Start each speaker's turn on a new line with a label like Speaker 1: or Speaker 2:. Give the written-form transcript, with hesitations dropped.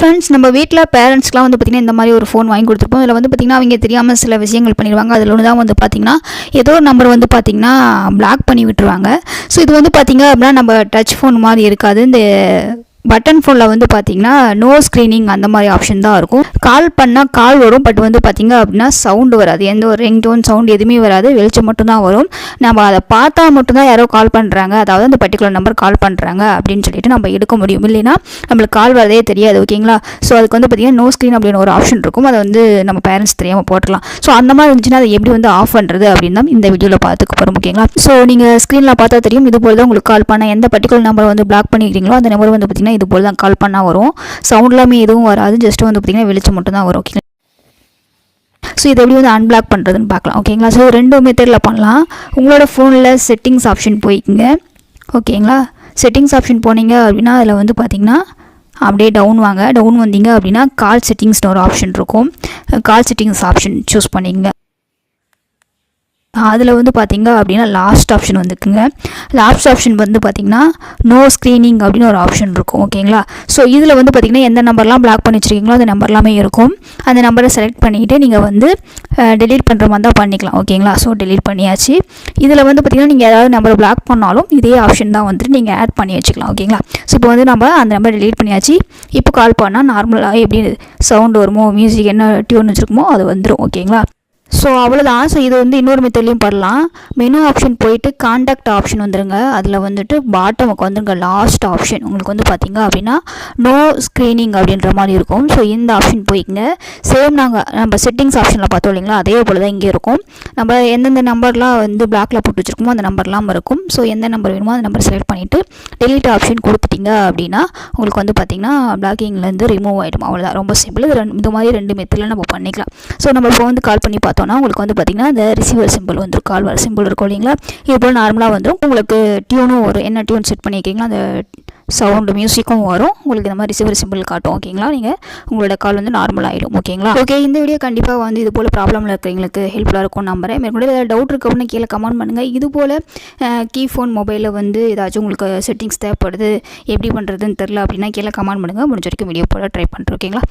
Speaker 1: Friends, நம்ம வீட்டில் பேரண்ட்ஸ்க்குலாம் வந்து பார்த்திங்கன்னா இந்த மாதிரி ஒரு ஃபோன் வாங்கி கொடுத்துருப்போம். இதில் வந்து பார்த்திங்கன்னா அவங்க தெரியாமல் சில விஷயங்கள் பண்ணிடுவாங்க. அதில் ஒன்று தான் வந்து பார்த்திங்கன்னா ஏதோ ஒரு நம்பர் வந்து பார்த்திங்கன்னா பிளாக் பண்ணி விட்டுருவாங்க. ஸோ இது வந்து பார்த்திங்க அப்படின்னா நம்ம டச் ஃபோன் மாதிரி இருக்காது. இந்த பட்டன் ஃபோனில் வந்து பார்த்திங்கன்னா நோ ஸ்க்ரீனிங் அந்த மாதிரி ஆப்ஷன் தான் இருக்கும். கால் பண்ணால் கால் வரும், பட் வந்து பார்த்திங்க அப்படின்னா சவுண்டு வராது. எந்த ஒரு ரிங் டோன் சவுண்ட் எதுவுமே வராது, வெளிச்சம் மட்டும்தான் வரும். நம்ம அதை பார்த்தா மட்டும்தான் யாரோ கால் பண்ணுறாங்க, அதாவது அந்த பர்டிகுலர் நம்பர் கால் பண்ணுறாங்க அப்படின்னு சொல்லிட்டு நம்ம எடுக்க முடியும். இல்லைன்னா நம்மளுக்கு கால் வரதே தெரியாது. ஓகேங்களா? ஸோ அதுக்கு வந்து பார்த்திங்கன்னா நோ ஸ்க்ரீன் அப்படின்னு ஒரு ஆப்ஷன் இருக்கும். அதை வந்து நம்ம பேரண்ட்ஸ் தெரியாமல் போட்டுக்கலாம். ஸோ அந்த மாதிரி இருந்துச்சுன்னா அதை எப்படி வந்து ஆஃப் பண்ணுறது அப்படின்னு தான் இந்த வீடியோவில் பார்த்துக்க போகிறோம். ஓகேங்களா? ஸோ நீங்கள் ஸ்க்ரீனில் பார்த்தா தெரியும், இது போல் தான் உங்களுக்கு கால் பண்ண எந்த பர்டிகுலர் நம்பர் வந்து பிளாக் பண்ணிக்கிறீங்களோ அந்த நம்பர் வந்து பார்த்திங்கன்னா இது போல் தான் கால் பண்ணால் வரும். சவுண்ட்லாமே எதுவும் வராது, ஜஸ்ட் வந்து பார்த்திங்கன்னா வெளிச்சம் மட்டும் தான் வரும். ஓகேங்களா? ஸோ இதை எப்படி வந்து அன்பிளாக் பண்ணுறதுன்னு பார்க்கலாம். ஓகேங்களா? ஸோ 2 மெத்தடில் பண்ணலாம். உங்களோட ஃபோனில் செட்டிங்ஸ் ஆப்ஷன் போய்க்குங்க. ஓகேங்களா? செட்டிங்ஸ் ஆப்ஷன் போனீங்க அப்படின்னா அதில் வந்து பார்த்திங்கன்னா அப்படியே டவுன் வாங்க. டவுன் வந்தீங்க அப்படின்னா கால் செட்டிங்ஸ்னு ஒரு ஆப்ஷன் இருக்கும். கால் செட்டிங்ஸ் ஆப்ஷன் சூஸ் பண்ணிங்க. அதில் வந்து பார்த்திங்க அப்படின்னா லாஸ்ட் ஆப்ஷன் வந்துக்குங்க. லாஸ்ட் ஆப்ஷன் வந்து பார்த்திங்கன்னா நோ ஸ்க்ரீனிங் அப்படின்னு ஒரு ஆப்ஷன் இருக்கும். ஓகேங்களா? ஸோ இதில் வந்து பார்த்திங்கன்னா எந்த நம்பர்லாம் பிளாக் பண்ணி வச்சுருக்கீங்களோ அந்த நம்பர்லாமே இருக்கும். அந்த நம்பரை செலக்ட் பண்ணிவிட்டு நீங்கள் வந்து டெலீட் பண்ணுற மாதிரி தான் பண்ணிக்கலாம். ஓகேங்களா? ஸோ டெலீட் பண்ணியாச்சு. இதில் வந்து பார்த்திங்கன்னா நீங்கள் ஏதாவது நம்பரை பிளாக் பண்ணாலும் இதே ஆப்ஷன் தான் வந்துட்டு நீங்கள் ஆட் பண்ணி வச்சுக்கலாம். ஓகேங்களா? ஸோ இப்போ வந்து நம்ம அந்த நம்பரை டெலீட் பண்ணியாச்சு. இப்போ கால் பண்ணால் நார்மலாக எப்படி சவுண்டு வருமோ, மியூசிக் என்ன டியூன் வச்சுருக்குமோ அது வந்துடும். ஓகேங்களா? ஸோ அவ்வளோதான். ஸோ இது வந்து இன்னொரு மெத்தட்லையும் பண்ணலாம். மெனு ஆப்ஷன் போயிட்டு கான்டாக்ட் ஆப்ஷன் வந்துடுங்க. அதில் வந்துட்டு பாட்டமுக்கு வந்துருங்க லாஸ்ட் ஆப்ஷன். உங்களுக்கு வந்து பார்த்திங்க அப்படின்னா நோ ஸ்க்ரீனிங் அப்படின்ற மாதிரி இருக்கும். ஸோ இந்த ஆப்ஷன் போய்க்குங்க. சேம் நம்ம செட்டிங்ஸ் ஆப்ஷனில் பார்த்தோம் இல்லைங்களா, அதே போல் தான் இங்கே இருக்கும். நம்ம எந்தெந்த நம்பர்லாம் வந்து பிளாக்ல போட்டு வச்சுருக்கோமோ அந்த நம்பர்லாம் இருக்கும். ஸோ எந்த நம்பர் வேணுமோ அந்த நம்பர் செலக்ட் பண்ணிவிட்டு டெலிட் ஆப்ஷன் கொடுத்துட்டிங்க அப்படின்னா உங்களுக்கு வந்து பார்த்திங்கன்னா பிளாக்கிங்லேருந்து ரிமூவ் ஆகிடும். அவ்வளோதான், ரொம்ப சிம்பிள். இந்த மாதிரி 2 மெத்தடில் நம்ம பண்ணிக்கலாம். ஸோ நம்ம இப்போ வந்து கால் பண்ணி பார்த்தோம்னா உங்களுக்கு வந்து பார்த்திங்கன்னா இந்த ரிசீவர் சிம்பிள் வந்துடும், கால் வர சிம்பிள் இருக்கும் இல்லைங்களா, இது போல் நார்மலாக வந்துடும். உங்களுக்கு டியூனும் வரும், என்ன டியூன் செட் பண்ணியிருக்கீங்களா அந்த சவுண்டு மியூசிக்கும் வரும். உங்களுக்கு இந்த மாதிரி ரிசீவர் சிம்பிள் காட்டும். ஓகேங்களா? நீங்கள் உங்களோட கால் வந்து நார்மல் ஆகிடும். ஓகேங்களா? ஓகே, இந்த வீடியோ கண்டிப்பாக வந்து இது போல் ப்ராப்ளமில் இருக்கிறவங்களுக்கு ஹெல்ப்ஃபுல்லாக இருக்கும் நம்புறேன். மேற்கொண்டு ஏதாவது டவுட் இருக்கு அப்படின்னு கீழே கமெண்ட் பண்ணுங்கள். இது போல் கீ ஃபோன் மொபைலில் வந்து ஏதாச்சும் உங்களுக்கு செட்டிங்ஸ் தேவைப்படுது, எப்படி பண்ணுறதுன்னு தெரில அப்படின்னா கீழே கமெண்ட் பண்ணுங்கள். முடிஞ்ச வரைக்கும் வீடியோ போட ட்ரை பண்ணுறேன். ஓகேங்களா?